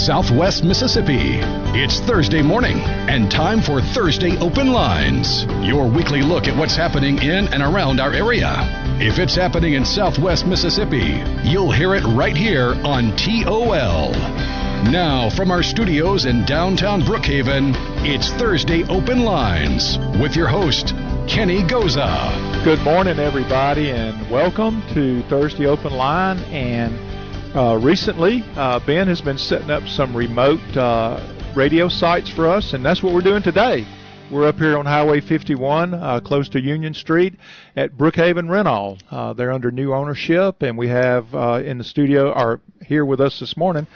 Southwest Mississippi. It's Thursday morning and time for Thursday Open Lines, your weekly look at what's happening in and around our area. If it's happening in Southwest Mississippi, you'll hear it right here on TOL. Now, from our studios in downtown Brookhaven, it's Thursday Open Lines with your host, Kenny Goza. Good morning, everybody, and welcome to Thursday Open Line. And recently, Ben has been setting up some remote radio sites for us, and that's what we're doing today. We're up here on Highway 51, close to Union Street at Brookhaven Rental. They're under new ownership, and we have in the studio, or here with us this morning,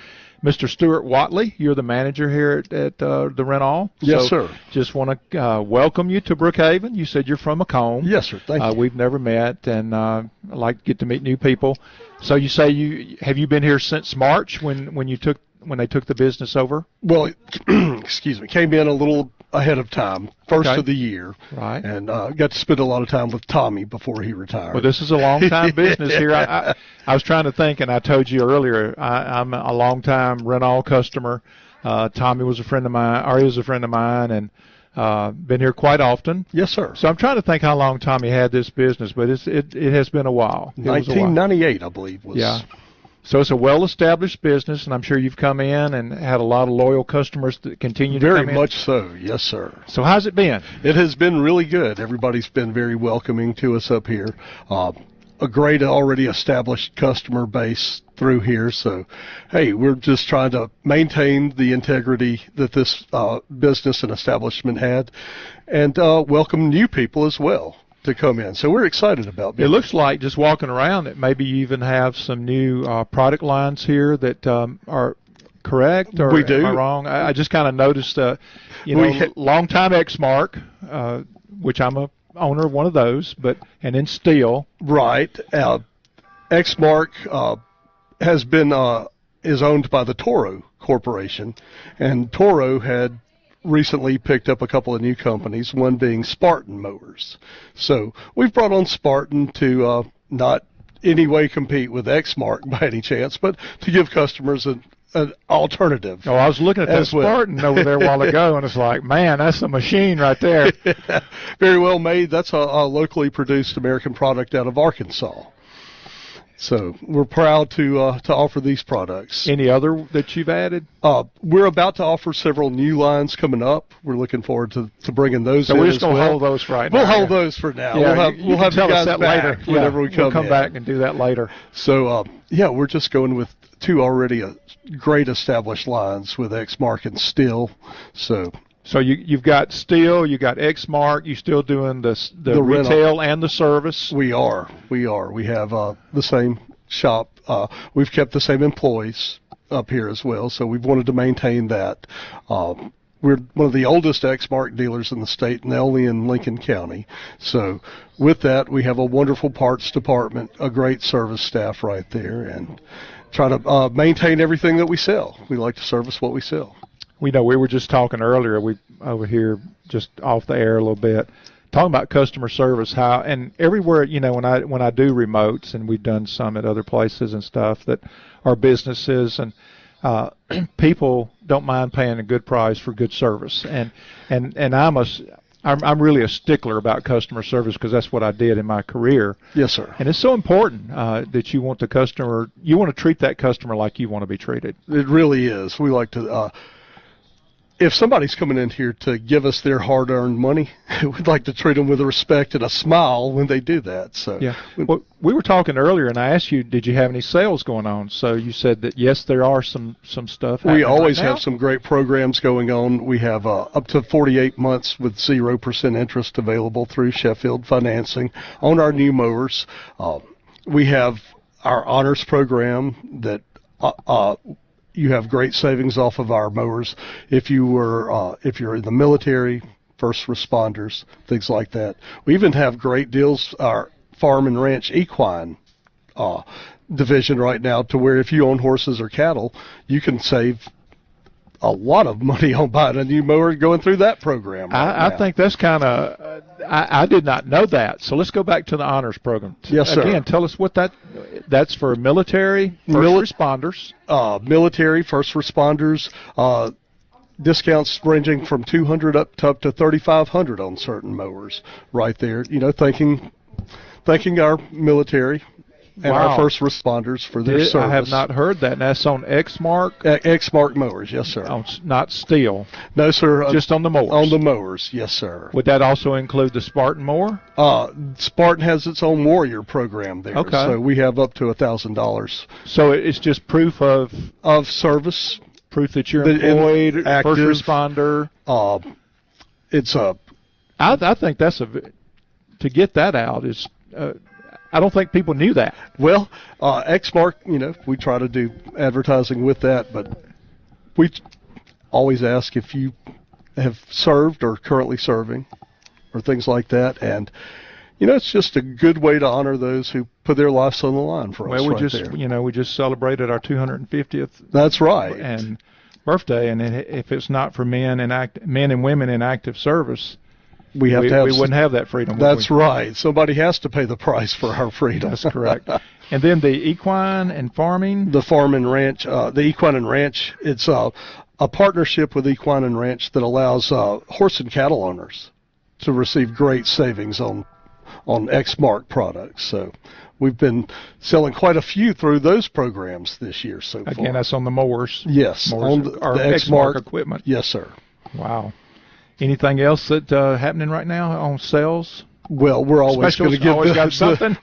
Mr. Stuart Watley. You're the manager here at the Rental. Yes, sir. Just want to welcome you to Brookhaven. You said you're from Macomb. Yes, sir. Thank you. We've never met, and I like to get to meet new people. So you say have you been here since March when they took the business over? Well, excuse me, came in a little ahead of time, first Okay. of the year, Right. and got to spend a lot of time with Tommy before he retired. Well, this is a long-time business here. I was trying to think, and I told you earlier, I'm a long-time Rental customer. Tommy was a friend of mine, or is a friend of mine, and been here quite often. Yes, sir. So I'm trying to think how long Tommy had this business, but it has been a while. It was a while. 1998, I believe, was. Yeah. So it's a well-established business, and I'm sure you've come in and had a lot of loyal customers that continue to come in. Very much so, yes, sir. So how's it been? It has been really good. Everybody's been very welcoming to us up here. A great already established customer base through here. So, hey, we're just trying to maintain the integrity that this business and establishment had, and welcome new people as well to come in. So we're excited about It looks like, just walking around, that maybe you even have some new product lines here that are correct, or We do. am I wrong? I just kind of noticed, long-time X-Mark, which I'm a owner of one of those, and then steel. Right. X-Mark has been is owned by the Toro Corporation, and Toro had recently picked up a couple of new companies, one being Spartan Mowers. So we've brought on Spartan to not any way compete with X-Mark by any chance, but to give customers an alternative. Oh, I was looking at that as well. Spartan over there a while ago, and it's like, man, that's a machine right there. Very well made. That's a locally produced American product out of Arkansas. So we're proud to offer these products. Any other that you've added? We're about to offer several new lines coming up. We're looking forward to bringing those in. So we're just going to well. hold those right now. We'll hold those for now. Yeah, we'll have tell you us guys that back later. whenever we come We'll come in. back and do that later. So, we're just going with two already great established lines with X-Mark and Steel. So you've got steel, you got X-Mark, you still doing the retail and the service? We are. We have the same shop. We've kept the same employees up here as well, so we've wanted to maintain that. We're one of the oldest X-Mark dealers in the state, and only in Lincoln County. So with that, we have a wonderful parts department, a great service staff right there, and try to maintain everything that we sell. We like to service what we sell. We were just talking earlier, we over here just off the air a little bit, talking about customer service, how, and everywhere, when I do remotes, and we've done some at other places and stuff that are businesses, and people don't mind paying a good price for good service, and I'm really a stickler about customer service because that's what I did in my career. Yes, sir. And it's so important that you want to treat that customer like you want to be treated. It really is. We like to. If somebody's coming in here to give us their hard-earned money, we'd like to treat them with respect and a smile when they do that. So yeah. Well, we were talking earlier, and I asked you, did you have any sales going on? So you said that yes, there are some stuff. We always right now. have some great programs going on. We have up to 48 months with 0% interest available through Sheffield Financing on our new mowers. We have our honors program that. You have great savings off of our mowers if you're in the military, first responders, things like that. We even have great deals, our farm and ranch equine division right now, to where if you own horses or cattle, you can save a lot of money on buying a new mower going through that program. I think that's kind of I did not know that. So let's go back to the honors program. Yes, sir. Again, tell us what that's for military, first responders. Military, first responders, discounts ranging from $200 up to $3,500 on certain mowers right there. Thanking our military and our first responders for their service. I have not heard that. And that's on Exmark? Exmark mowers, yes, sir. Not Steel? No, sir. Just on the mowers? On the mowers, yes, sir. Would that also include the Spartan mower? Spartan has its own Warrior program there. Okay. So we have up to $1,000. So it's just proof of service. Proof that you're employed, active, first responder. I think to get that out is... I don't think people knew that. Well, Exmark, we try to do advertising with that, but we always ask if you have served or currently serving or things like that. And, it's just a good way to honor those who put their lives on the line for us. Well, we just celebrated our 250th. That's right. And birthday, and if it's not for men and women in active service, we wouldn't have that freedom. That's right. Somebody has to pay the price for our freedom. That's correct. And then the equine and farming? The farm and ranch. The equine and ranch, it's a partnership with Equine and Ranch that allows horse and cattle owners to receive great savings on Exmark products. So we've been selling quite a few through those programs this year so far. Again, that's on the mowers? Yes. On the Exmark equipment? Yes, sir. Wow. Anything else that happening right now on sales? Well, we're always going to give we're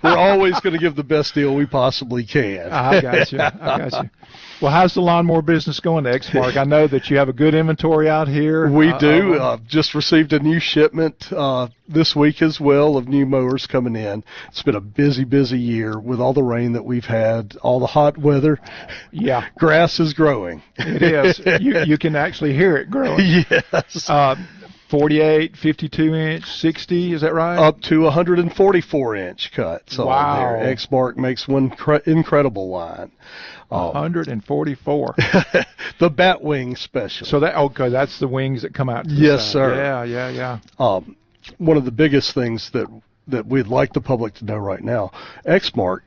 always going to give the best deal we possibly can. I got you. Well, how's the lawnmower business going to Exmark? I know that you have a good inventory out here. We do. Just received a new shipment this week as well of new mowers coming in. It's been a busy year with all the rain that we've had, all the hot weather. Yeah. Grass is growing. It is. You can actually hear it growing. Yes. 48, 52-inch, 60, is that right? Up to 144-inch cuts. Wow. On there. Exmark makes one incredible line. 144. The Batwing Special. So that's the wings that come out to the Yes, side. sir. Yeah. One of the biggest things that we'd like the public to know right now, Exmark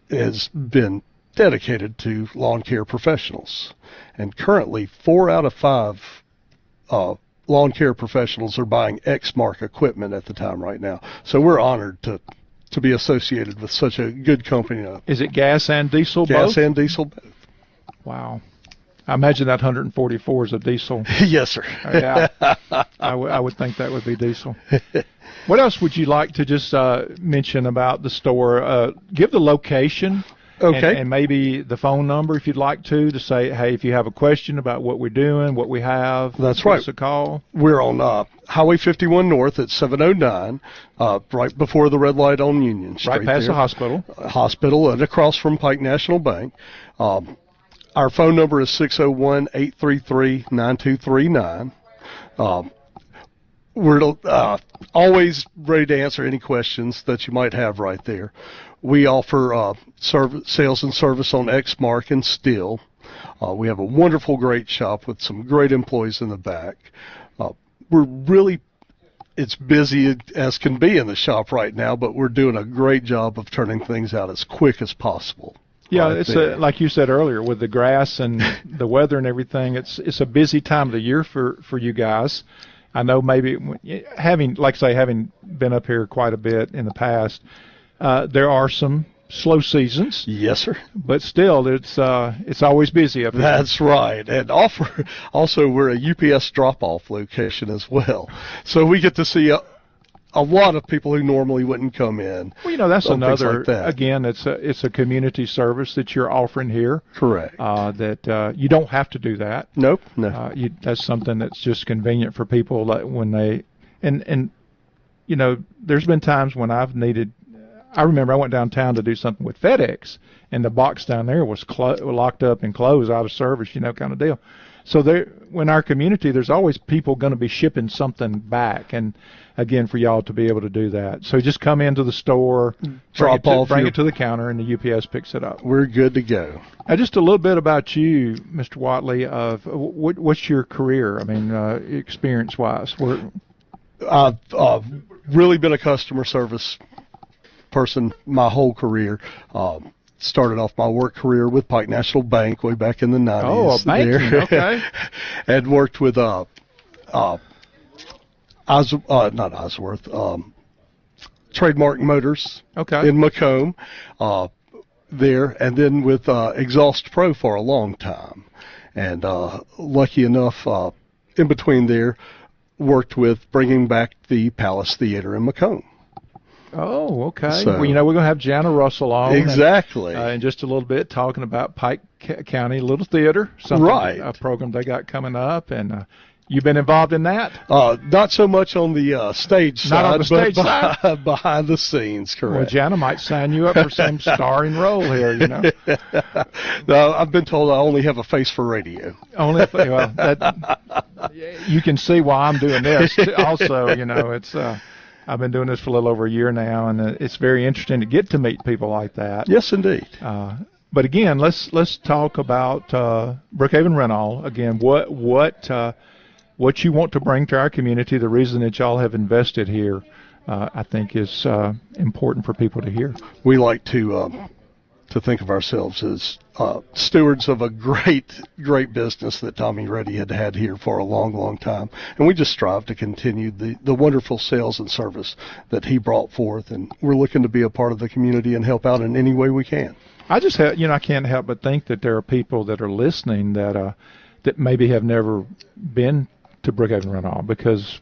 has been dedicated to lawn care professionals. And currently, 4 out of 5 lawn care professionals are buying Exmark equipment at the time right now. So we're honored to be associated with such a good company. Is it gas and diesel both? Gas and diesel both. Wow. I imagine that 144 is a diesel. Yes, sir. Yeah. I would think that would be diesel. What else would you like to just mention about the store? Give the location. Okay. And maybe the phone number if you'd like to say, hey, if you have a question about what we're doing, what we have, that's right. Give us a call. We're on Highway 51 North at 709, right before the red light on Union Street. Right past there. the hospital. Hospital and across from Pike National Bank. Our phone number is 601-833-9239. We're always ready to answer any questions that you might have right there. We offer sales and service on Exmark and Steel. We have a wonderful, great shop with some great employees in the back. It's busy as can be in the shop right now, but we're doing a great job of turning things out as quick as possible. Yeah, it's like you said earlier, with the grass and the weather and everything, it's a busy time of the year for you guys. I know maybe having been up here quite a bit in the past, there are some slow seasons. Yes, sir. But still, it's always busy up here. That's right. And also we're a UPS drop-off location as well. So we get to see a lot of people who normally wouldn't come in. Well, that's another, like that. Again, it's a community service that you're offering here. Correct. That you don't have to do that. Nope, no. That's something that's just convenient for people when they, and there's been times when I've needed, I remember I went downtown to do something with FedEx, and the box down there was locked up and closed, out of service, kind of deal. So in our community, there's always people going to be shipping something back, and again, for y'all to be able to do that. So just come into the store, bring it to the counter, and the UPS picks it up. We're good to go. Now, just a little bit about you, Mr. Watley. Of what's your career? I mean, experience-wise. I've really been a customer service person my whole career. Started off my work career with Pike National Bank way back in the 90s. Oh, banking, okay. And worked with not Osworth, Trademark Motors in Macomb there, and then with Exhaust Pro for a long time. And lucky enough, in between there, worked with bringing back the Palace Theater in Macomb. Oh, okay. So, well, we're going to have Jana Russell on. Exactly. In just a little bit, talking about Pike County Little Theater, a program they got coming up. And you've been involved in that? Not so much on the stage side, on the stage but behind the scenes, correct. Well, Jana might sign you up for some starring role here, No, I've been told I only have a face for radio. You can see why I'm doing this. Also, it's... I've been doing this for a little over a year now, and it's very interesting to get to meet people like that. Yes, indeed. But again, let's talk about Brookhaven Rental again. What you want to bring to our community, the reason that y'all have invested here, I think is important for people to hear. We like to think of ourselves as stewards of a great business that Tommy Reddy had here for a long, long time. And we just strive to continue the wonderful sales and service that he brought forth. And we're looking to be a part of the community and help out in any way we can. I can't help but think that there are people that are listening that maybe have never been to Brookhaven Rental because,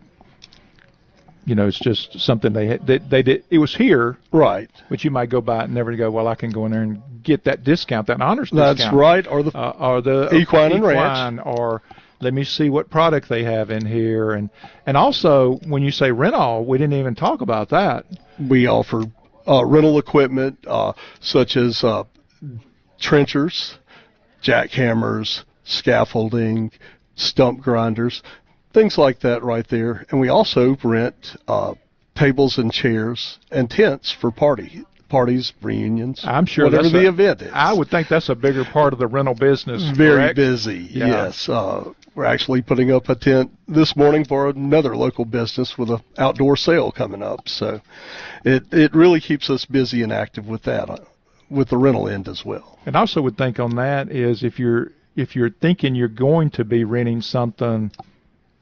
it's just something they did. It was here, right? But you might go by it and never go. Well, I can go in there and get that discount, that honors discount. That's right, or the Equine and Ranch, or let me see what product they have in here, and also when you say rental, we didn't even talk about that. We offer rental equipment such as trenchers, jackhammers, scaffolding, stump grinders. Things like that right there. And we also rent tables and chairs and tents for parties, reunions. I'm sure whatever the event is. I would think that's a bigger part of the rental business. Very correct? Busy, yeah. Yes. We're actually putting up a tent this morning for another local business with an outdoor sale coming up. So it really keeps us busy and active with that, with the rental end as well. And I also would think on that is if you're thinking you're going to be renting something,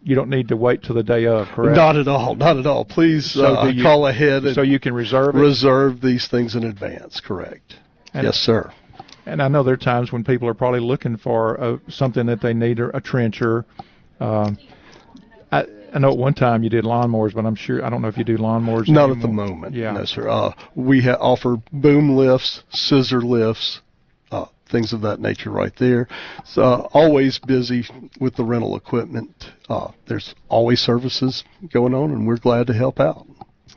you don't need to wait till the day of, correct? Not at all. Please call ahead so you can reserve it? Reserve these things in advance, correct. Yes, sir. And I know there are times when people are probably looking for something that they need, a trencher. I know at one time you did lawnmowers, but I don't know if you do lawnmowers Not anymore. at the moment, yeah. No, sir. We offer boom lifts, scissor lifts, things of that nature right there. So always busy with the rental equipment. There's always services going on, and we're glad to help out.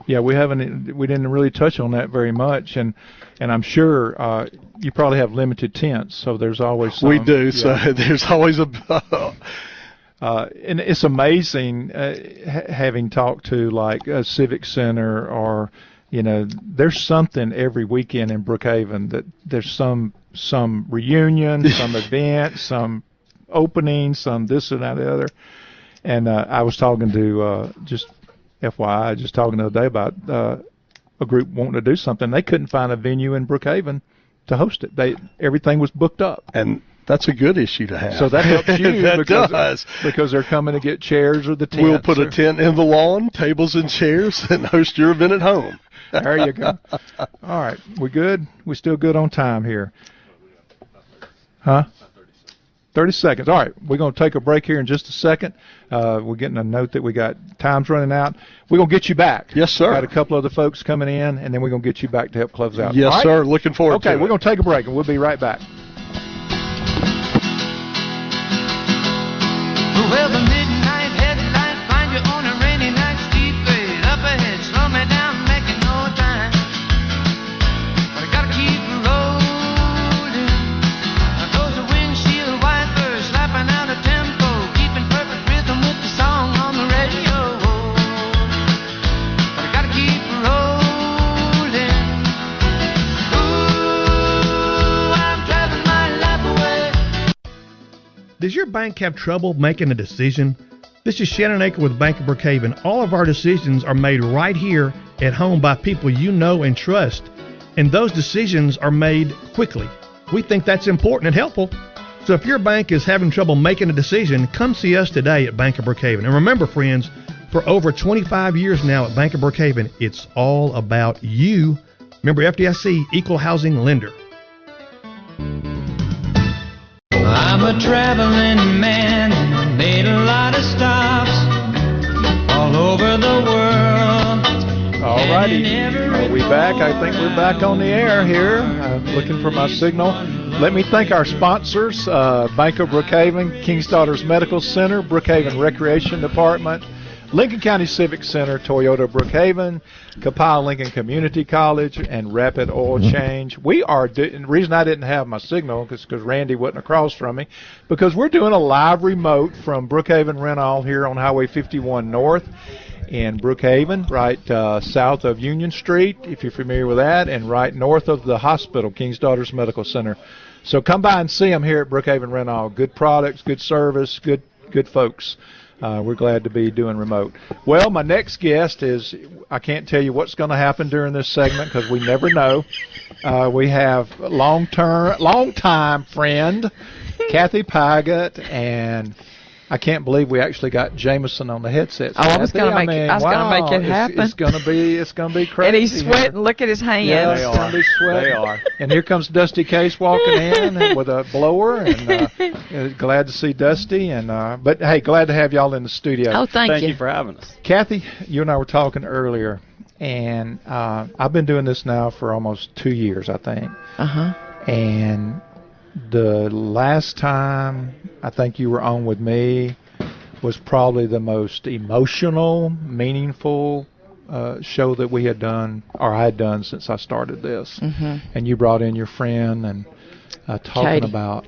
Yeah, we didn't really touch on that very much, and I'm sure you probably have limited tents, so there's always some. We do, yeah. so there's always a. And it's amazing having talked to like a Civic Center or, there's something every weekend in Brookhaven that there's some reunion, some event, some opening, some this and that and the other. And I was talking to, just FYI, talking the other day about a group wanting to do something. They couldn't find a venue in Brookhaven to host it. Everything was booked up. And that's a good issue to have. So that helps you that because they're coming to get chairs or the tents. We'll put a tent in the lawn, tables and chairs, and host your event at home. There you go. All right. We good? We still good on time here? Huh? 30 seconds. All right. We're going to take a break here in just a second. We're getting a note that we got time's running out. We're going to get you back. Yes, sir. Got a couple other folks coming in, and then we're going to get you back to help close out. Yes, right? sir. Looking forward to it. Okay. We're going to take a break, and we'll be right back. Well, the midnight headlight find you on a rainy night, steep grade up ahead, slow me down, making no time. But I gotta keep rolling. Those are windshield wipers slapping out a tempo, keeping perfect rhythm with the song on the radio. But I gotta keep rolling. Ooh, I'm driving my life away. Does your bank have trouble making a decision? This is Shannon Aker with Bank of Brookhaven. All of our decisions are made right here at home by people you know and trust, and those decisions are made quickly. We think that's important and helpful. So if your bank is having trouble making a decision, come see us today at Bank of Brookhaven. And remember, friends, for over 25 years now at Bank of Brookhaven, it's all about you. Remember, FDIC, equal housing lender. I'm a traveling man, made a lot of stops all over the world. All righty. Are we back? I think we're back on the air here. I'm looking for my signal. Let me thank our sponsors, Bank of Brookhaven, King's Daughters Medical Center, Brookhaven Recreation Department, Lincoln County Civic Center, Toyota Brookhaven, Kapile Lincoln Community College, and Rapid Oil Change. We are the reason I didn't have my signal is because Randy wasn't across from me, because we're doing a live remote from Brookhaven Rental here on Highway 51 North in Brookhaven, right south of Union Street, if you're familiar with that, and right north of the hospital, King's Daughters Medical Center. So come by and see them here at Brookhaven Rental. Good products, good service, good folks. We're glad to be doing remote. Well, my next guest is, I can't tell you what's going to happen during this segment because we never know. We have long-time friend, Kathy Pygott, and I can't believe we actually got Jameson on the headset. I was going to make it happen. It's going to be crazy. And he's sweating. Look at his hands. Yeah, it's going to be sweating. They are. And here comes Dusty Case walking in with a blower, and glad to see Dusty. But hey, glad to have y'all in the studio. Oh, thank you for having us. Kathy, you and I were talking earlier, and I've been doing this now for almost 2 years, I think. And the last time I think you were on with me was probably the most emotional, meaningful show that we had done, or I had done since I started this. And you brought in your friend and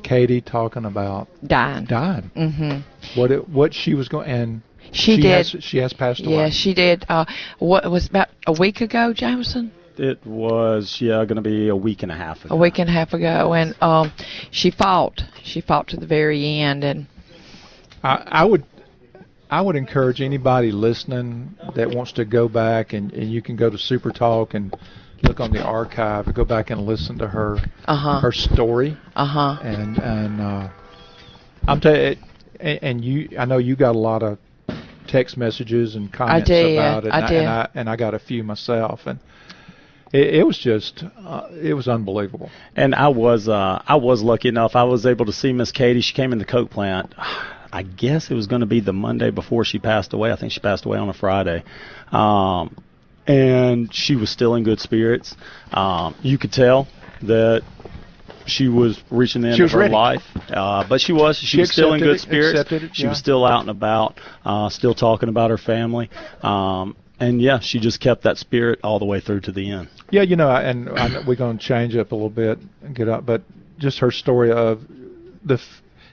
Katie talking about dying. What she was going, and she has passed away. Yeah, she did. What was about a week ago, Jameson? It was, going to be a week and a half ago. A week and a half ago, and she fought. She fought to the very end, and I would encourage anybody listening that wants to go back, and you can go to SuperTalk and look on the archive and go back and listen to her her story. And I'm telling you, and I know you got a lot of text messages and comments about it. And I got a few myself, and it was just it was unbelievable. And I was lucky enough. I was able to see Miss Katie. She came in the Coke plant. I guess it was going to be the Monday before she passed away. I think she passed away on a Friday. And she was still in good spirits. You could tell that she was reaching the end of her life. But she was still in good spirits. She was still out and about, still talking about her family. And yeah, she just kept that spirit all the way through to the end. Yeah, and we're going to change up a little bit and get up, but just her story of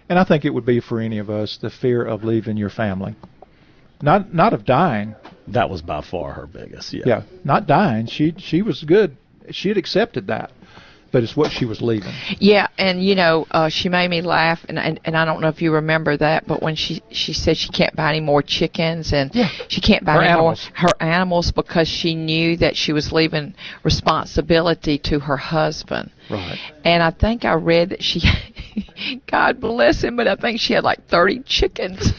and I think it would be for any of us, the fear of leaving your family, not of dying. That was by far her biggest. Yeah, not dying. She was good. She had accepted that. But it's what she was leaving. Yeah, and she made me laugh, and I don't know if you remember that, but when she said she can't buy any more chickens, and she can't buy any more her animals because she knew that she was leaving responsibility to her husband. Right. And I think I read that she, God bless him, but I think she had like 30 chickens.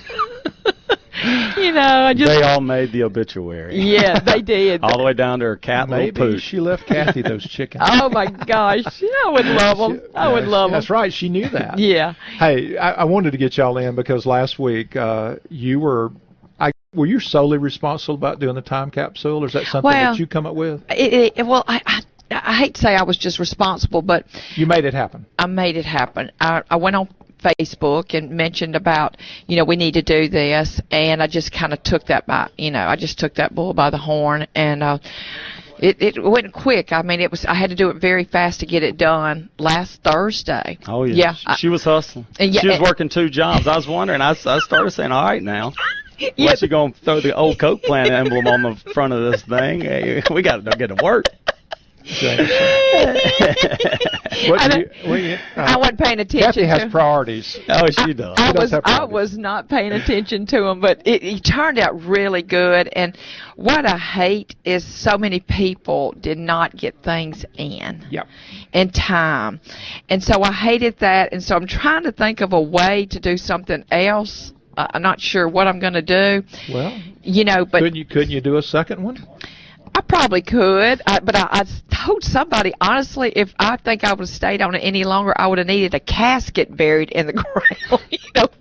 They all made the obituary. Yeah, they did. All the way down to her cat, Maybe little Pooch. She left Kathy those chickens. Oh my gosh, I would love them. I would love them. That's right. She knew that. Yeah. Hey, I wanted to get y'all in because last week were you solely responsible about doing the time capsule, or is that something that you come up with? I hate to say I was just responsible, but you made it happen. I made it happen. I went on Facebook and mentioned about, we need to do this, and I just kind of took that I just took that bull by the horn, and it went quick. I mean, I had to do it very fast to get it done last Thursday. Oh yeah. She was hustling. She was working 2 jobs. I was wondering. I started saying, all right now. Unless you're going to throw the old Coke plant emblem on the front of this thing, we got to get to work. I wasn't paying attention. Kathy has priorities. Oh, she does. I was not paying attention to him, but it turned out really good. And what I hate is so many people did not get things in time. And so I hated that. And so I'm trying to think of a way to do something else. I'm not sure what I'm going to do. Well, but couldn't you do a second one? I probably could, but I told somebody, honestly, if I think I would have stayed on it any longer, I would have needed a casket buried in the ground.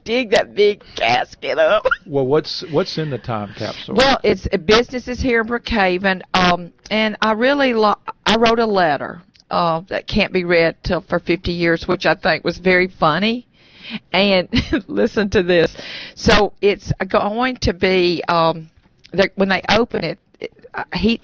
Dig that big casket up. Well, what's in the time capsule? Well, it's businesses here in Brookhaven, and I really I wrote a letter that can't be read till for 50 years, which I think was very funny. And listen to this. So it's going to be when they open it.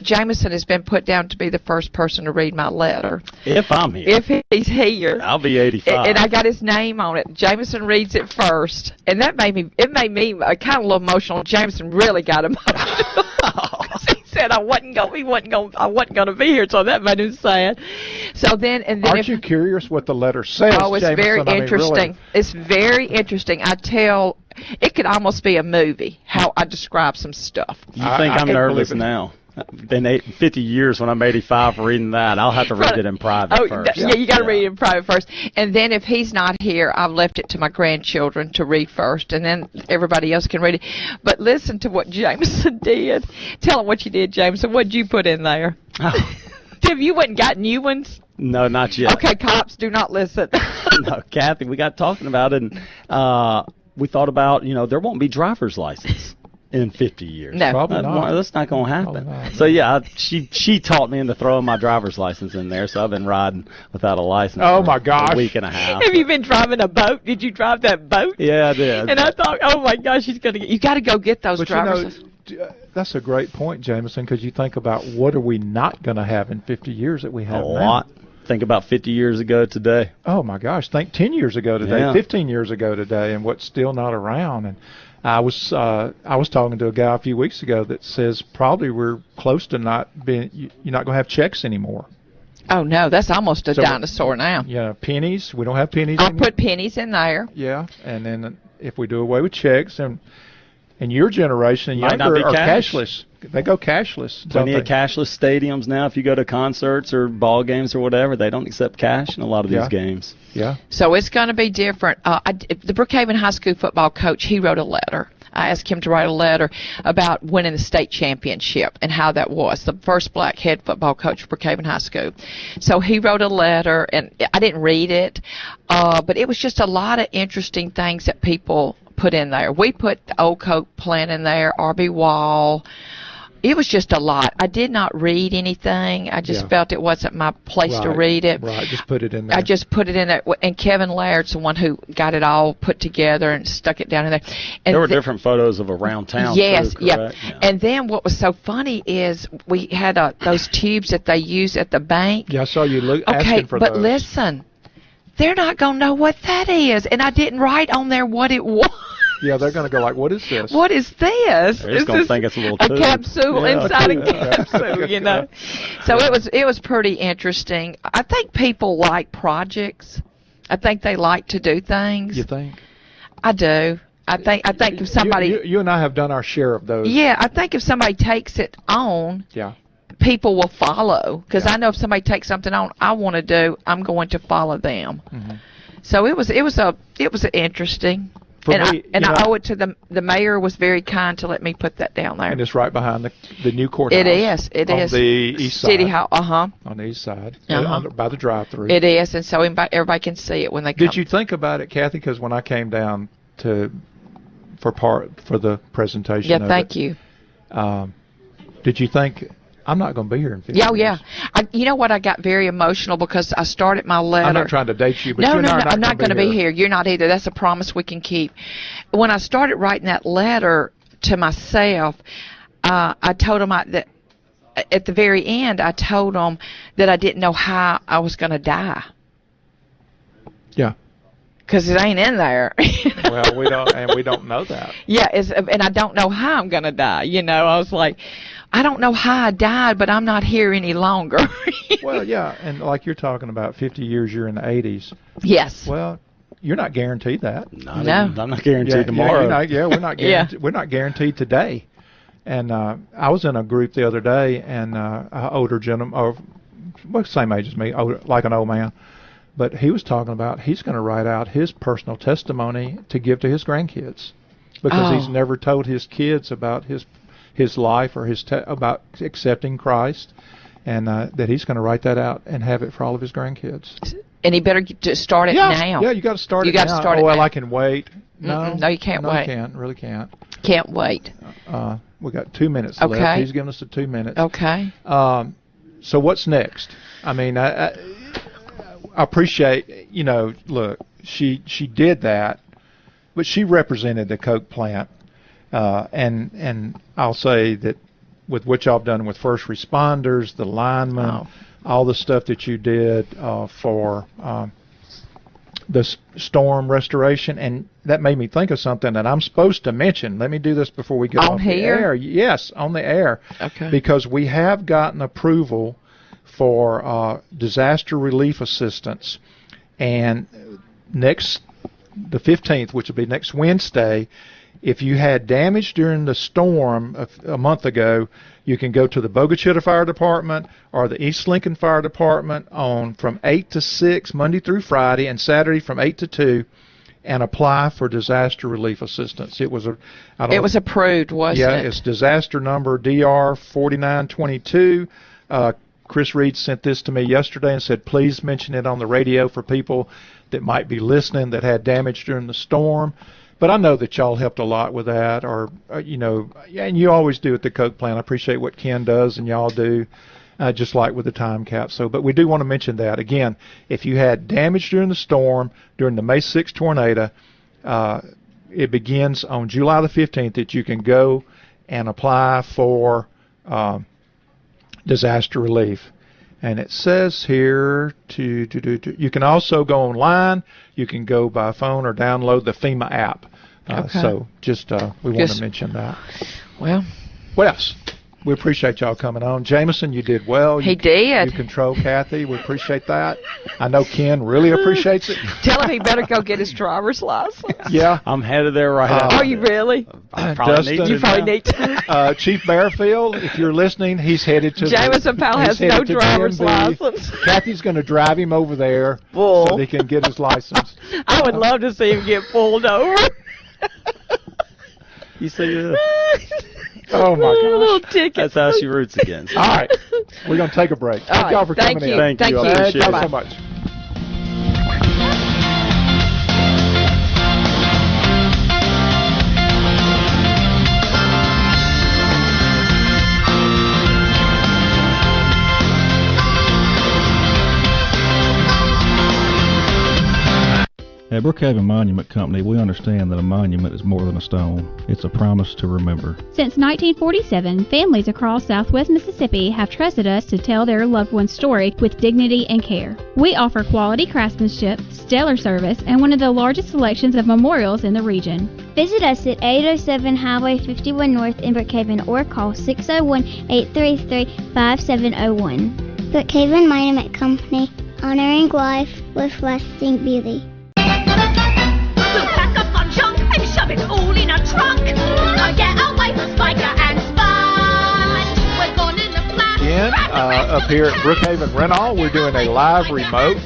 Jameson has been put down to be the first person to read my letter. If I'm here. If he's here. I'll be 85. And I got his name on it. Jameson reads it first. And that made me kind of a little emotional. Jameson really got emotional. He said I wasn't going to be here, so that made him sad. So then Aren't you curious what the letter says? Oh, it's Jameson? very interesting. Really? It's very interesting. It could almost be a movie, how I describe some stuff. You think I'm nervous now? Been 50 years when I'm 85 reading that. I'll have to read it in private first. Yeah, you got to read it in private first. And then if he's not here, I've left it to my grandchildren to read first, and then everybody else can read it. But listen to what Jameson did. Tell him what you did, Jameson. What did you put in there? Have you went and got new ones? No, not yet. Okay, cops, do not listen. No, Kathy, we got talking about it, and we thought about, there won't be driver's license in 50 years. No. Probably not. That's not going to happen. So, yeah, she taught me into throwing my driver's license in there, so I've been riding without a license my gosh. a week and a half. Have you been driving a boat? Did you drive that boat? Yeah, I did. And I thought, oh, my gosh, you got to go get those driver's licenses. That's a great point, Jameson, because you think about what are we not going to have in 50 years that we have now. A lot. Think about 50 years ago today. Oh, my gosh. Think 10 years ago today, 15 years ago today, and what's still not around. And I was talking to a guy a few weeks ago that says probably we're close to you're not going to have checks anymore. Oh, no, that's almost a dinosaur now. Yeah, pennies. We don't have pennies I'll anymore. put pennies in there. Yeah, and then if we do away with checks, and your generation and younger are cashless. They go cashless. Plenty of cashless stadiums now. If you go to concerts or ball games or whatever, they don't accept cash in a lot of these games. Yeah. So it's going to be different. The Brookhaven High School football coach, he wrote a letter. I asked him to write a letter about winning the state championship and how that was. The first black head football coach for Brookhaven High School. So he wrote a letter, and I didn't read it, but it was just a lot of interesting things that people put in there. We put the Old Coke plant in there, R.B. Wall. It was just a lot. I did not read anything. I just felt it wasn't my place to read it. Right, just put it in there. I just put it in there. And Kevin Laird's the one who got it all put together and stuck it down in there. And there were different photos of around town. Yes, too, yeah. And then what was so funny is we had those tubes that they use at the bank. Yeah, I saw you asking for those. But listen, they're not going to know what that is. And I didn't write on there what it was. Yeah, they're going to go like, what is this? What is this? They're just going to think it's a little tube. A capsule inside a capsule, So it was pretty interesting. I think people like projects. I think they like to do things. You think? I do. I think if somebody... You and I have done our share of those. Yeah, I think if somebody takes it on... Yeah. People will follow. Because I know if somebody takes something on I want to do, I'm going to follow them. Mm-hmm. So it was interesting. I owe it to the mayor was very kind to let me put that down there. And it's right behind the new courthouse. It is. On the east side. City Hall. On the east side. By the drive-through. It is, and so everybody can see it when they come. Did you think about it, Kathy? Because when I came down for the presentation. Yeah, thank you. Did you think? I'm not going to be here in 50 years. Yeah. You know what? I got very emotional because I started my letter. I'm not trying to date you, but no, I'm not going to be here. You're not either. That's a promise we can keep. When I started writing that letter to myself, I told them that at the very end, I told them that I didn't know how I was going to die. Yeah. Because it ain't in there. Well, we don't know that. Yeah, and I don't know how I'm going to die. I was like, I don't know how I died, but I'm not here any longer. Well, yeah, and like you're talking about 50 years, you're in the 80s. Yes. Well, you're not guaranteed that. No. I'm not guaranteed tomorrow. We're not guaranteed. We're not guaranteed today. And I was in a group the other day, and an older gentleman, or same age as me, older, like an old man, but he was talking about he's going to write out his personal testimony to give to his grandkids because he's never told his kids about his life or about accepting Christ, and that he's going to write that out and have it for all of his grandkids. And he better just start it now. Yeah, you got to start you it now. got to start it well, now. I can wait. No, you can't wait. No, really can't. Can't wait. We got 2 minutes Okay. left. He's giving us the 2 minutes. Okay. So what's next? I mean, I appreciate, look, she did that, but she represented the Coke plant. And I'll say that with what y'all have done with first responders, the linemen, all the stuff that you did for the storm restoration, and that made me think of something that I'm supposed to mention. Let me do this before we get off the air. Yes, on the air. Okay. Because we have gotten approval for disaster relief assistance, and the 15th, which will be next Wednesday, if you had damage during the storm a month ago, you can go to the Bogachita Fire Department or the East Lincoln Fire Department from 8 to 6, Monday through Friday, and Saturday from 8 to 2, and apply for disaster relief assistance. It was approved, wasn't it? Yeah, it's disaster number DR 4922. Chris Reed sent this to me yesterday and said, please mention it on the radio for people that might be listening that had damage during the storm. But I know that y'all helped a lot with that, and you always do at the Coke plant. I appreciate what Ken does and y'all do, just like with the time capsule. But we do want to mention that. Again, if you had damage during the storm, during the May 6th tornado, it begins on July the 15th that you can go and apply for disaster relief. And it says here you can also go online, you can go by phone or download the FEMA app. Okay. So just we want to mention that. Well, what else? We appreciate y'all coming on. Jameson, you did well. He did. You control Kathy. We appreciate that. I know Ken really appreciates it. Tell him he better go get his driver's license. Yeah. I'm headed there right now. Are you really? I probably you probably need to. Chief Bearfield, if you're listening, he's headed to Jameson Powell has no driver's license. Kathy's going to drive him over there so he can get his license. I would love to see him get pulled over. You see that? Oh, my gosh. That's how she roots against. All right. We're going to take a break. Thank y'all for coming in. Thank you. I appreciate it so much. At Brookhaven Monument Company, we understand that a monument is more than a stone. It's a promise to remember. Since 1947, families across Southwest Mississippi have trusted us to tell their loved one's story with dignity and care. We offer quality craftsmanship, stellar service, and one of the largest selections of memorials in the region. Visit us at 807 Highway 51 North in Brookhaven or call 601-833-5701. Brookhaven Monument Company, honoring life with lasting beauty. We'll pack up our junk and shove it all in a trunk. Get away from Spiker and Spud. We're going in the flat. Again, up here at Brookhaven Rental, we're doing a live remote,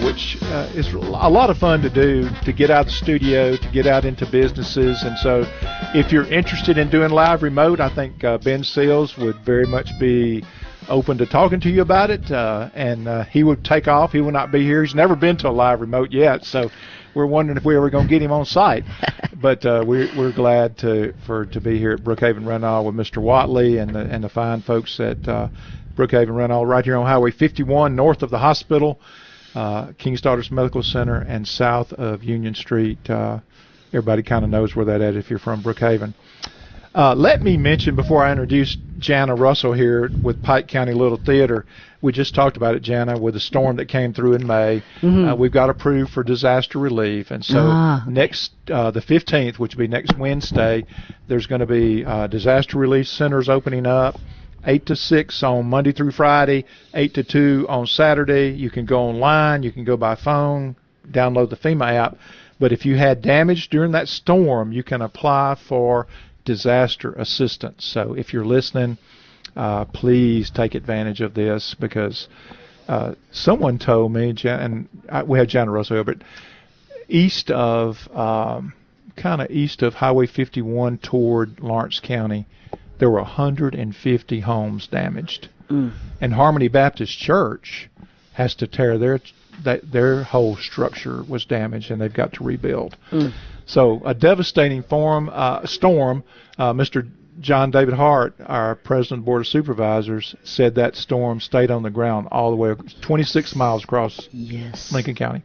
which is a lot of fun to do, to get out of the studio, to get out into businesses. And so if you're interested in doing live remote, I think Ben Seals would very much be open to talking to you about it, and he would take off. He will not be here. He's never been to a live remote yet, so we're wondering if we were going to get him on site. But we're glad to be here at Brookhaven Rental with Mr. Watley and the fine folks at Brookhaven Rental right here on Highway 51, north of the hospital, King's Daughters Medical Center, and south of Union Street. Everybody kind of knows where that is if you're from Brookhaven. Let me mention, before I introduce Jana Russell here with Pike County Little Theater, we just talked about it, Jana, with the storm that came through in May. We've got approved for disaster relief, and so next the 15th, which will be next Wednesday, there's going to be disaster relief centers opening up. 8 to 6 on Monday through Friday, 8 to 2 on Saturday. You can go online, you can go by phone, download the FEMA app. But if you had damage during that storm, you can apply for disaster assistance. So if you're listening, please take advantage of this, because someone told me, and we have Jana Rosso, but east of, kind of east of Highway 51 toward Lawrence County, there were 150 homes damaged. And Harmony Baptist Church has to tear their whole structure was damaged, and they've got to rebuild. So a devastating storm. Mr. John David Hart, our president of the Board of Supervisors, said that storm stayed on the ground all the way 26 miles across Lincoln County.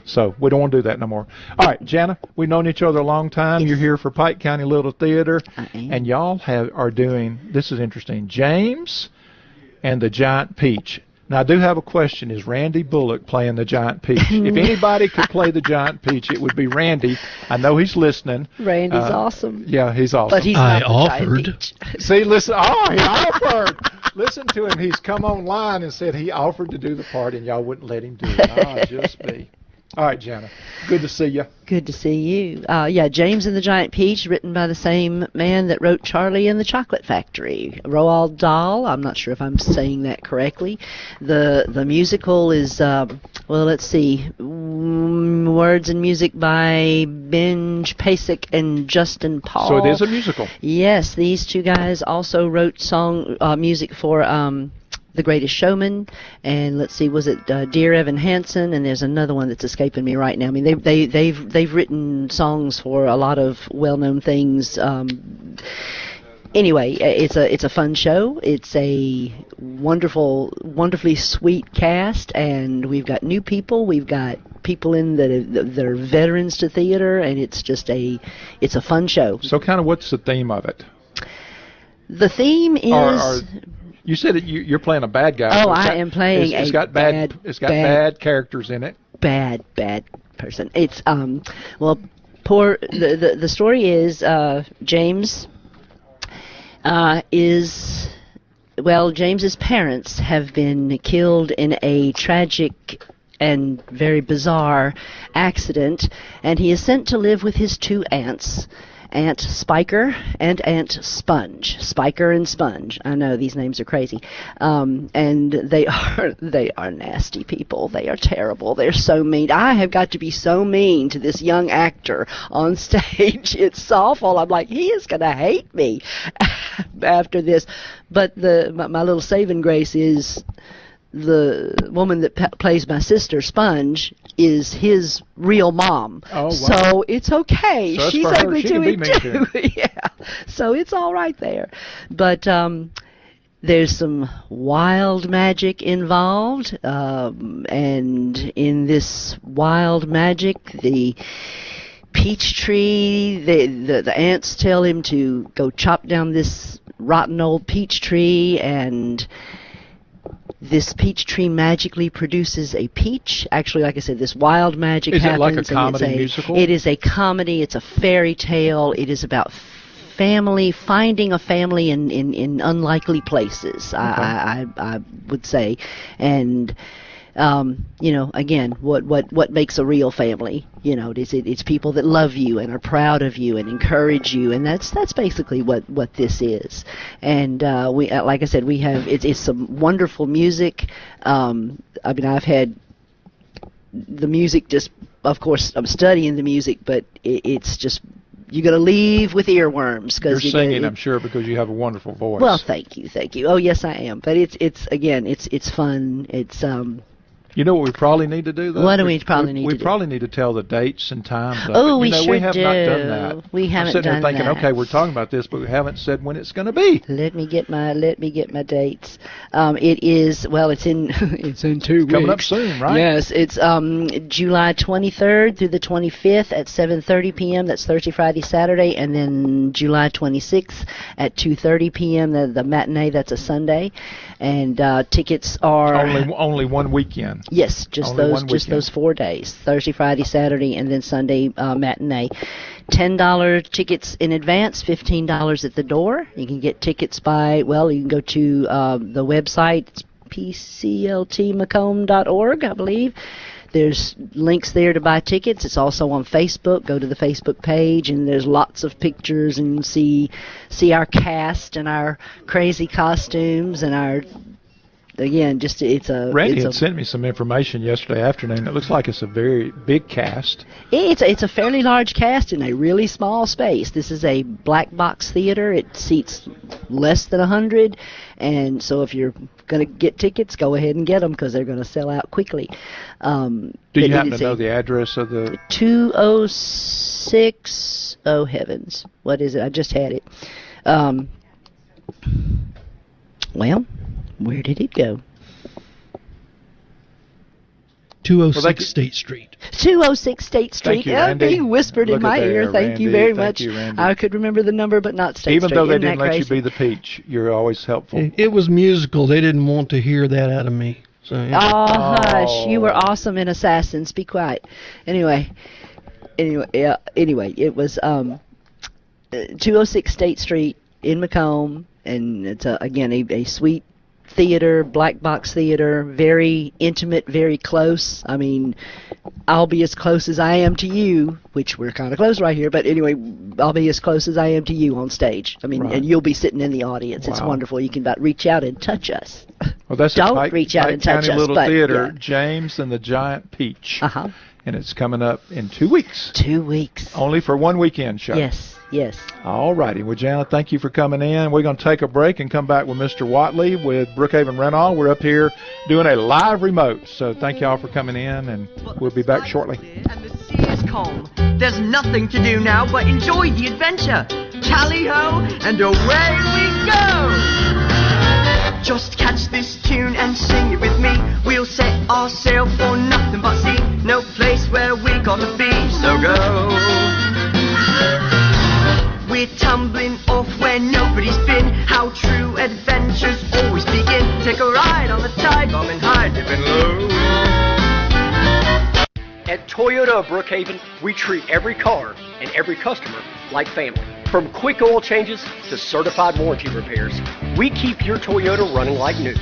So we don't want to do that no more. All right, Jana, we've known each other a long time. You're here for Pike County Little Theater. I am. And y'all are doing, this is interesting, James and the Giant Peach. Now, I do have a question. Is Randy Bullock playing the Giant Peach? If anybody could play the Giant Peach, it would be Randy. I know he's listening. Randy's awesome. Yeah, he's awesome. But he's not the Giant Peach. See, listen. Oh, he offered. Listen to him. He's come online and said he offered to do the part, and y'all wouldn't let him do it. Oh, just me. All right, Jana. Good to see you. Good to see you. James and the Giant Peach, written by the same man that wrote Charlie and the Chocolate Factory. Roald Dahl. I'm not sure if I'm saying that correctly. The musical is, let's see, words and music by Benj Pasek and Justin Paul. So it is a musical. Yes, these two guys also wrote music for The Greatest Showman, and let's see, was it Dear Evan Hansen? And there's another one that's escaping me right now. I mean, they've written songs for a lot of well-known things. Anyway, it's a fun show. It's a wonderfully sweet cast, and we've got new people. We've got people in that are veterans to theater, and it's a fun show. So, kind of, what's the theme of it? The theme is. You said that you're playing a bad guy. Oh, I am playing It's got bad characters in it. Bad person. It's the story is James James's parents have been killed in a tragic and very bizarre accident, and he is sent to live with his two aunts, Aunt Spiker and Aunt Sponge. Spiker and Sponge. I know these names are crazy. And they are nasty people. They are terrible. They're so mean. I have got to be so mean to this young actor on stage. It's awful. I'm like, he is going to hate me after this. But my little saving grace is the woman that plays my sister, Sponge, is his real mom. Oh, wow. So it's okay. So she's ugly to him too. Yeah. So it's all right there. But there's some wild magic involved, and in this wild magic, the peach tree, the ants tell him to go chop down this rotten old peach tree, and this peach tree magically produces a peach. Actually, like I said, this wild magic happens. Is it like a comedy musical? It is a comedy. It's a fairy tale. It is about finding a family in unlikely places, okay. I would say. And, again, what makes a real family? It's people that love you and are proud of you and encourage you, and that's basically what this is. And we, like I said, we have it's some wonderful music. I've had the music. Just, of course, I'm studying the music, but it's just. You're going to leave with earworms. You're singing, I'm sure, because you have a wonderful voice. Well, thank you. Oh, yes, I am. But it's fun. It's You know what we probably need to do, though? What do we probably need to do? We probably need to tell the dates and times of Oh, it. we sure we have do. not done that. We haven't I'm sitting done here thinking, that. okay, we're talking about this, but we haven't said when it's going to be. Let me get my dates. It is, well, it's in it's in 2 weeks. Coming up soon, right? Yes, it's July 23rd through the 25th at 7:30 p.m. That's Thursday, Friday, Saturday, and then July 26th at 2:30 p.m. The matinee. That's a Sunday, and tickets are only one weekend. Yes, just those 4 days: Thursday, Friday, Saturday, and then Sunday matinee. $10 tickets in advance, $15 at the door. You can get tickets you can go to the website. It's pcltmacomb.org, I believe. There's links there to buy tickets. It's also on Facebook. Go to the Facebook page, and there's lots of pictures, and see our cast and our crazy costumes and our. Again, Randy had sent me some information yesterday afternoon. It looks like it's a very big cast. It's a fairly large cast in a really small space. This is a black box theater. It seats less than 100, and so if you're going to get tickets, go ahead and get them because they're going to sell out quickly. Do you happen to know the address of the 206? Oh heavens, what is it? I just had it. Well. Where did it go? 206 State Street. 206 State Street. Thank you, Randy. He whispered in my ear. Thank you very much. You, I could remember the number, but not State Street. Even though they didn't let you be the peach, you're always helpful. It was musical. They didn't want to hear that out of me. So, yeah. Oh, hush. You were awesome in Assassins. Be quiet. Anyway, it was 206 State Street in Macomb, and it's, again, a sweet theater, black box theater, very intimate, very close. I mean, I'll be as close as I am to you, which we're kind of close right here, but anyway, I'll be as close as I am to you on stage. I mean, and you'll be sitting in the audience. Wow. It's wonderful. You can reach out and touch us. Well, that's Don't reach out and touch us. Little but, theater, yeah. James and the Giant Peach. Uh-huh. And it's coming up in 2 weeks. 2 weeks. Only for one weekend show. Yes. All righty. Well, Janet, thank you for coming in. We're going to take a break and come back with Mr. Watley with Brookhaven Rental. We're up here doing a live remote. So thank you all for coming in, and we'll be back shortly. And the sea is calm. There's nothing to do now but enjoy the adventure. Tally-ho, and away we go! Just catch this tune and sing it with me. We'll set our sail for nothing but sea. No place where we gotta be, so go. We're tumbling off where nobody's been. How true adventures always begin. Take a ride on the tide, bomb and hide, dipping low. At Toyota of Brookhaven, we treat every car and every customer like family. From quick oil changes to certified warranty repairs, we keep your Toyota running like new.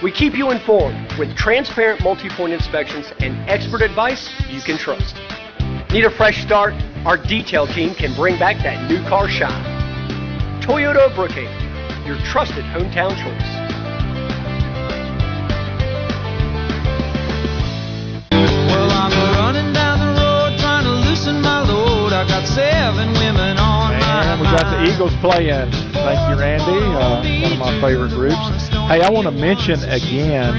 We keep you informed with transparent multi-point inspections and expert advice you can trust. Need a fresh start? Our detail team can bring back that new car shine. Toyota of Brookhaven, your trusted hometown choice. Well, I'm running down the road trying to loosen my load. I got 7 women on my And we got the Eagles playing. Thank you, Randy. One of my favorite groups. Hey, I want to mention again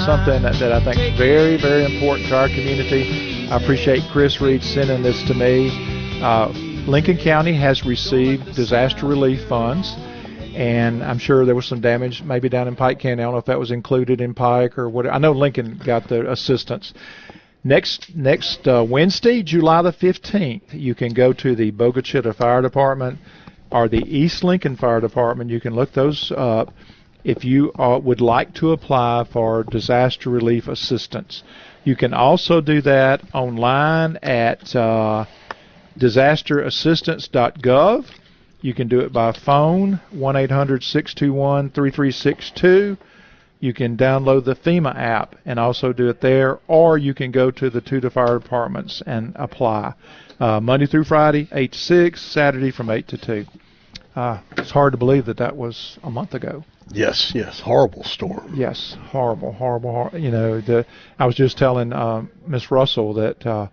something that I think is very, very important to our community. I appreciate Chris Reed sending this to me. Lincoln County has received disaster relief funds, and I'm sure there was some damage maybe down in Pike County. I don't know if that was included in Pike or whatever. I know Lincoln got the assistance. Next Wednesday, July the 15th, you can go to the Boca Chita Fire Department or the East Lincoln Fire Department. You can look those up if you would like to apply for disaster relief assistance. You can also do that online at disasterassistance.gov. You can do it by phone, 1-800-621-3362. You can download the FEMA app and also do it there, or you can go to the two fire departments and apply. Monday through Friday, 8 to 6, Saturday from 8 to 2. It's hard to believe that was a month ago. Yes, horrible storm. Yes, horrible. You know, I was just telling Miss Russell that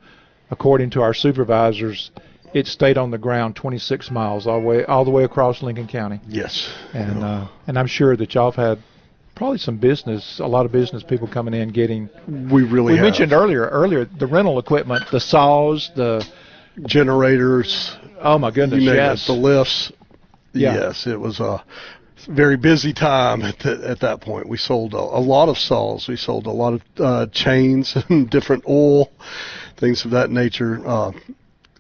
according to our supervisors, it stayed on the ground 26 miles all the way across Lincoln County. Yes, and I'm sure that y'all have had probably a lot of business people coming in getting. We really. We mentioned earlier the rental equipment, the saws, the generators. Oh my goodness! Yes, the lifts. Yeah. Yes, it was a very busy time at that point. We sold a lot of saws. We sold a lot of chains and different oil, things of that nature.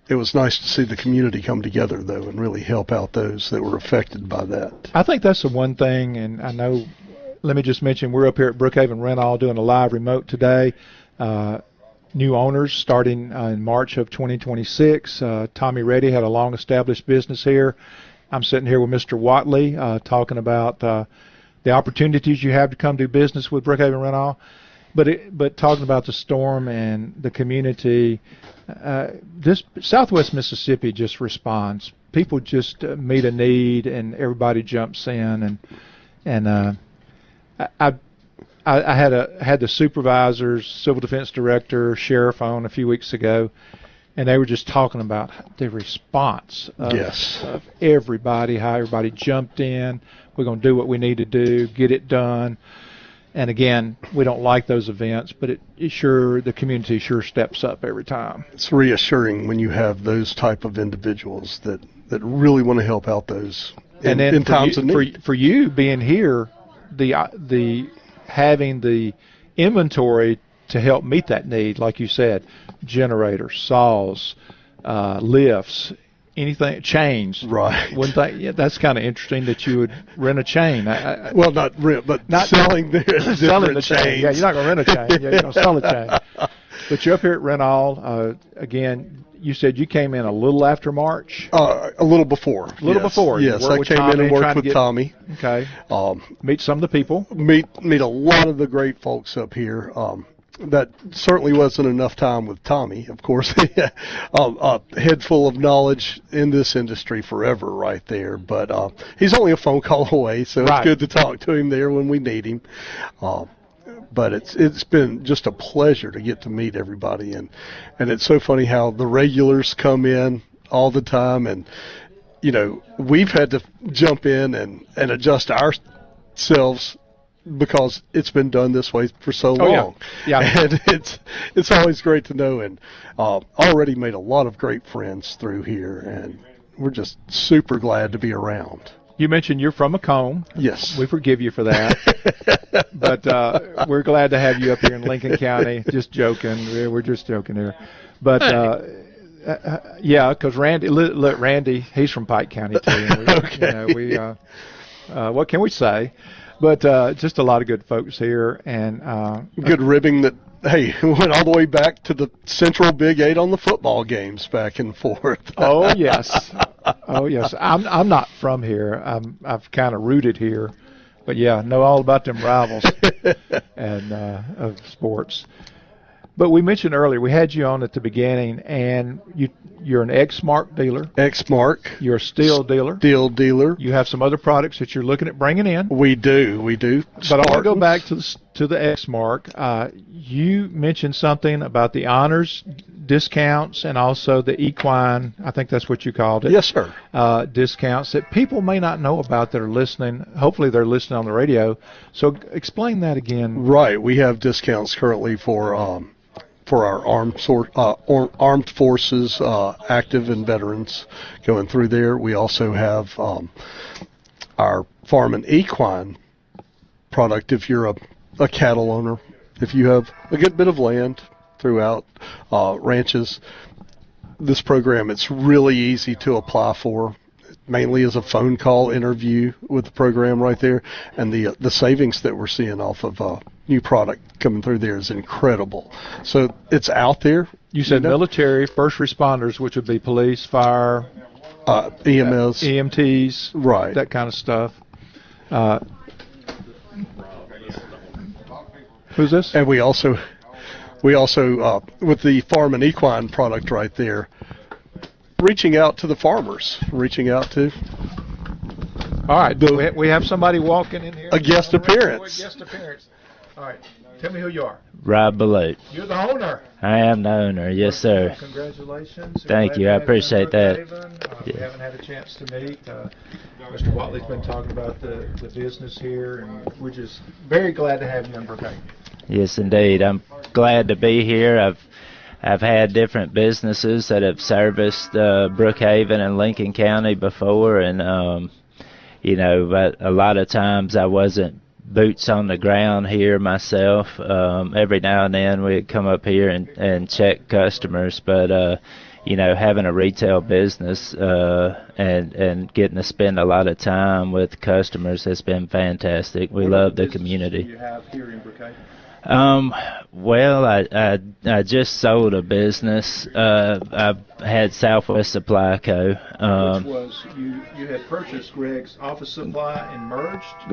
It was nice to see the community come together, though, and really help out those that were affected by that. I think that's the one thing, and I know, let me just mention, we're up here at Brookhaven Rental doing a live remote today. New owners starting in March of 2026. Tommy Reddy had a long-established business here. I'm sitting here with Mr. Watley talking about the opportunities you have to come do business with Brookhaven Rental. But talking about the storm and the community, this Southwest Mississippi just responds. People just meet a need, and everybody jumps in. And I had the supervisors, civil defense director, sheriff on a few weeks ago, and they were just talking about the response of everybody, how everybody jumped in. We're going to do what we need to do, get it done. And again, we don't like those events, but the community sure steps up every time. It's reassuring when you have those type of individuals that really want to help out those in times of need. For you being here, the having the inventory to help meet that need, like you said, generators, saws, lifts, anything, chains. Right. One thing, yeah, that's kind of interesting that you would rent a chain. Well, not rent, but not selling the chain. Yeah, you're not going to rent a chain. Yeah, you're going to sell a chain. But you're up here at Rental. Again, you said you came in a little after March? A little before. Before. Yes, I came in and worked with Tommy. Okay. Meet some of the people. Meet a lot of the great folks up here. That certainly wasn't enough time with Tommy, of course. A head full of knowledge in this industry forever right there. But he's only a phone call away, so it's good to talk to him there when we need him. But it's been just a pleasure to get to meet everybody. And it's so funny how the regulars come in all the time. And, we've had to jump in and adjust ourselves because it's been done this way for so long. Yeah. And it's always great to know, and already made a lot of great friends through here, and we're just super glad to be around. You mentioned you're from Macomb. Yes. We forgive you for that. But we're glad to have you up here in Lincoln County. Just joking. We're just joking here. But because Randy, he's from Pike County too. And we, what can we say? But just a lot of good folks here, and good ribbing that. Hey, went all the way back to the Central Big 8 on the football games back and forth. Oh yes. I'm not from here. I've kind of rooted here, but yeah, know all about them rivals and of sports. But we mentioned earlier, we had you on at the beginning, and you're an Exmark dealer. Exmark. You're a steel dealer. Steel dealer. You have some other products that you're looking at bringing in. We do. But I want to go back to the Exmark. You mentioned something about the honors discounts and also the equine, I think that's what you called it. Yes, sir. Discounts that people may not know about that are listening. Hopefully they're listening on the radio. So explain that again. Right. We have discounts currently for our armed forces, active and veterans going through there. We also have our farm and equine product. If you're a cattle owner, if you have a good bit of land throughout ranches, this program, it's really easy to apply for. Mainly as a phone call interview with the program right there, and the savings that we're seeing off of new product coming through there is incredible. So it's out there. You said military, first responders, which would be police, fire, EMS, EMTs, right, that kind of stuff. Who's this? And we also with the farm and equine product right there, reaching out to the farmers, All right, we have somebody walking in here. A guest appearance. All right. Tell me who you are. Rob Balut. You're the owner. I am the owner, yes, sir. Congratulations. Thank you, I appreciate that. We haven't had a chance to meet. Mr. Watley's been talking about the business here, and we're just very glad to have you in Brookhaven. Yes, indeed. I'm glad to be here. I've had different businesses that have serviced Brookhaven and Lincoln County before, and but a lot of times I wasn't boots on the ground here myself. Every now and then we'd come up here and check customers, but having a retail business and getting to spend a lot of time with customers has been fantastic. We love the community. Do you have here in Brookhaven? Well, I just sold a business. I had Southwest Supply Co. Which was you had purchased Greg's Office Supply and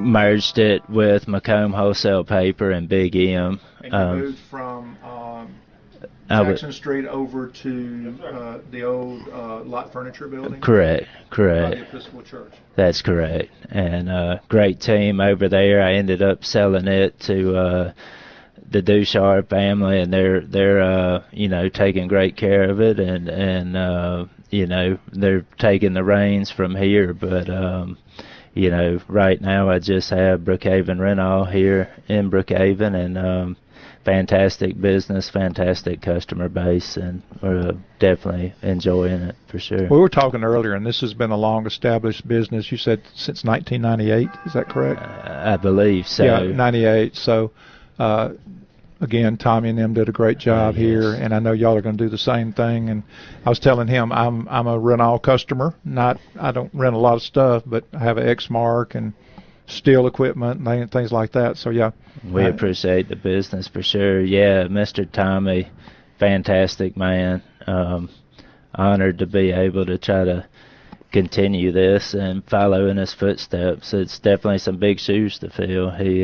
merged it with Macomb Wholesale Paper and Big M. And you moved from Jackson Street over to the old Lot Furniture building? Correct. By the Episcopal Church. That's correct. And great team over there. I ended up selling it to the Duchard family, and they're taking great care of it, and they're taking the reins from here. But right now I just have Brookhaven Rental here in Brookhaven, and fantastic business, fantastic customer base, and we're definitely enjoying it for sure. We were talking earlier, and this has been a long-established business. You said since 1998, is that correct? I believe so. Yeah, 98. So, again, Tommy and them did a great job here, and I know y'all are going to do the same thing. And I was telling him I'm a Renal customer. I don't rent a lot of stuff, but I have an Exmark and steel equipment and things like that. So yeah, we appreciate the business for sure. Yeah, Mr. Tommy, fantastic man. Honored to be able to try to continue this and follow in his footsteps. It's definitely some big shoes to fill. He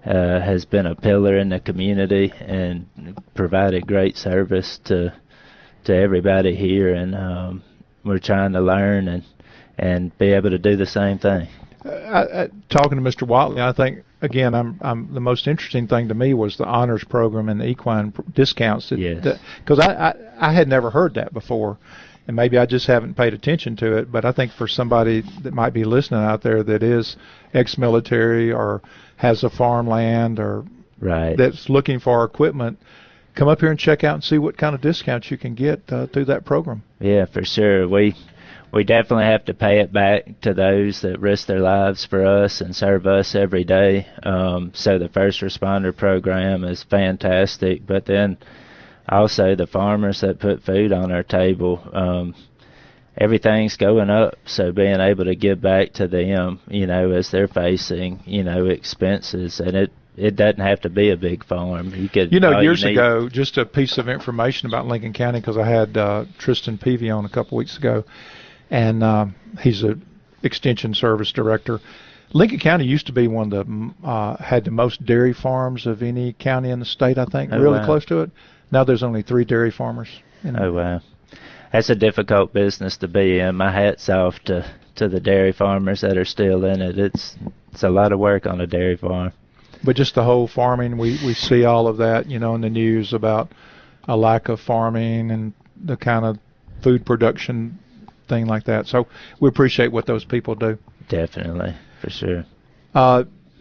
has been a pillar in the community and provided great service to everybody here, and we're trying to learn and be able to do the same thing. Talking to Mr. Watley, I think again, I'm the most interesting thing to me was the honors program and the equine discounts. Because I had never heard that before, and maybe I just haven't paid attention to it. But I think for somebody that might be listening out there that is ex-military or has a farmland or that's looking for equipment, come up here and check out and see what kind of discounts you can get through that program. Yeah, for sure. We definitely have to pay it back to those that risk their lives for us and serve us every day. So the first responder program is fantastic, but then also the farmers that put food on our table, everything's going up. So being able to give back to them, as they're facing, expenses, and it doesn't have to be a big farm. Years ago, just a piece of information about Lincoln County, because I had Tristan Peavy on a couple weeks ago, and he's a extension service director. Lincoln County used to be one of the had the most dairy farms of any county in the state, I think, close to it. Now there's only 3 dairy farmers. Oh, wow. That's a difficult business to be in. My hat's off to the dairy farmers that are still in it. It's a lot of work on a dairy farm. But just the whole farming, we see all of that, in the news about a lack of farming and the kind of food production thing like that. So we appreciate what those people do. Definitely, for sure.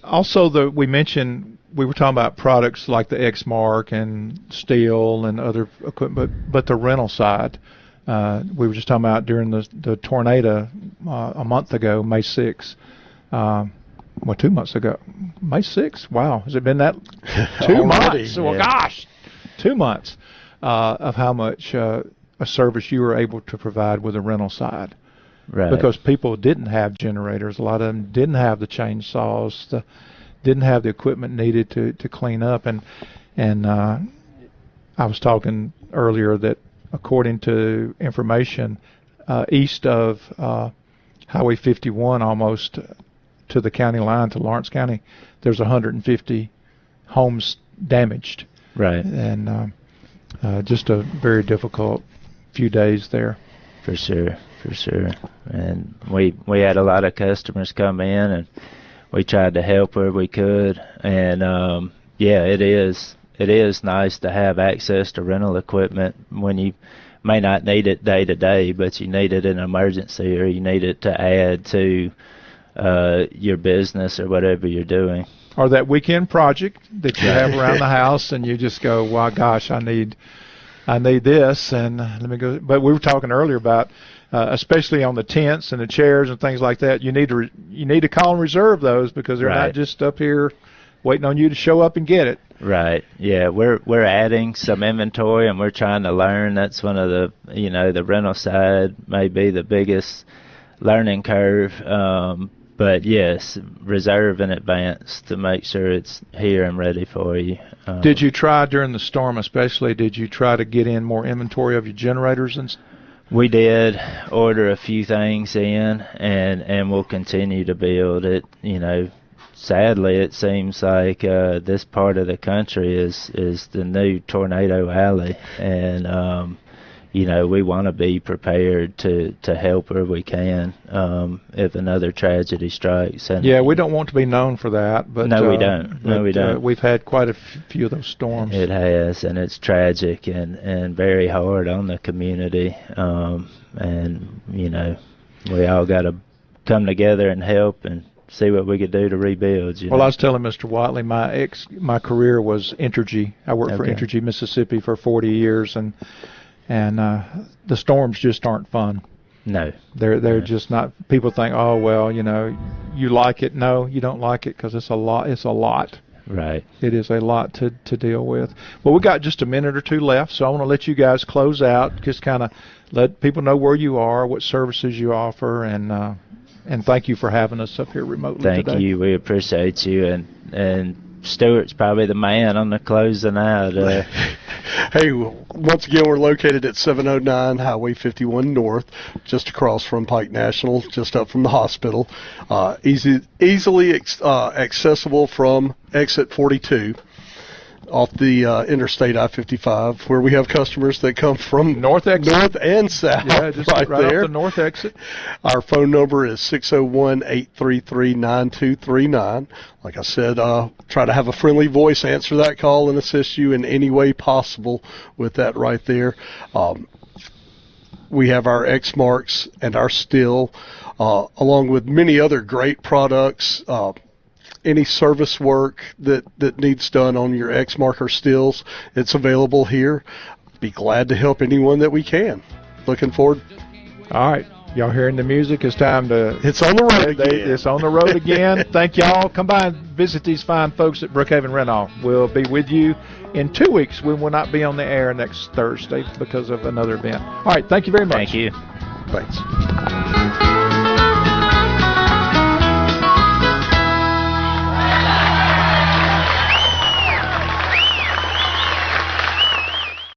Also, we mentioned we were talking about products like the Exmark and steel and other equipment, but the rental side, we were just talking about during the tornado a month ago, May 6th. 2 months ago. May 6th? Wow. Has it been that 2 months? Yeah. Well, gosh, 2 months of how much a service you were able to provide with the rental side. Right. Because people didn't have generators. A lot of them didn't have the chainsaws, didn't have the equipment needed to clean up. And I was talking earlier that according to information, east of Highway 51 almost to the county line, to Lawrence County, there's 150 homes damaged. Right. And just a very difficult few days there. For sure. And we had a lot of customers come in, and we tried to help where we could. And yeah, it is. It is nice to have access to rental equipment when you may not need it day to day, but you need it in an emergency, or you need it to add to your business or whatever you're doing. Or that weekend project that you have around the house, and you just go, "Well, gosh, I need this," and let me go. But we were talking earlier about, especially on the tents and the chairs and things like that. You need to call and reserve those, because they're not just up here waiting on you to show up and get it. Right. Yeah, we're adding some inventory, and we're trying to learn. That's one of the the rental side may be the biggest learning curve. But yes, reserve in advance to make sure it's here and ready for you. Did you try during the storm, especially? Did you try to get in more inventory of your generators and? We did order a few things in, and we'll continue to build it. Sadly, it seems like this part of the country is the new tornado alley, and we want to be prepared to help where we can if another tragedy strikes. And yeah, we don't want to be known for that, but no, we don't. No, we don't. We've had quite a few of those storms. It has, and it's tragic and very hard on the community. And we all got to come together and help and see what we could do to rebuild. Well, I was telling Mr. Watley, my career was Entergy. I worked for Entergy Mississippi for 40 years, and the storms just aren't fun. No, they're just not. People think, oh well, you like it. No, you don't like it, because it's a lot. It's a lot. Right. It is a lot to deal with. Well, we got just a minute or two left, so I want to let you guys close out. Just kind of let people know where you are, what services you offer, and thank you for having us up here remotely today. Thank you. We appreciate you, and Stuart's probably the man on the closing out. Hey, once again, we're located at 709 Highway 51 North, just across from Pike National, just up from the hospital. Easily accessible from exit 42 off the interstate I-55, where we have customers that come from north and south. Yeah, just right there. Off the north exit. Our phone number is 601-833-9239. Like I said, try to have a friendly voice answer that call and assist you in any way possible with that right there. We have our X marks and our steel, along with many other great products. Any service work that needs done on your X marker stills, it's available here. Be glad to help anyone that we can. Looking forward. All right. Y'all hearing the music? It's time to... It's on the road again. It's on the road again. Thank y'all. Come by and visit these fine folks at Brookhaven Rent-Off. We'll be with you in 2 weeks. We will not be on the air next Thursday because of another event. All right. Thank you very much. Thank you. Thanks.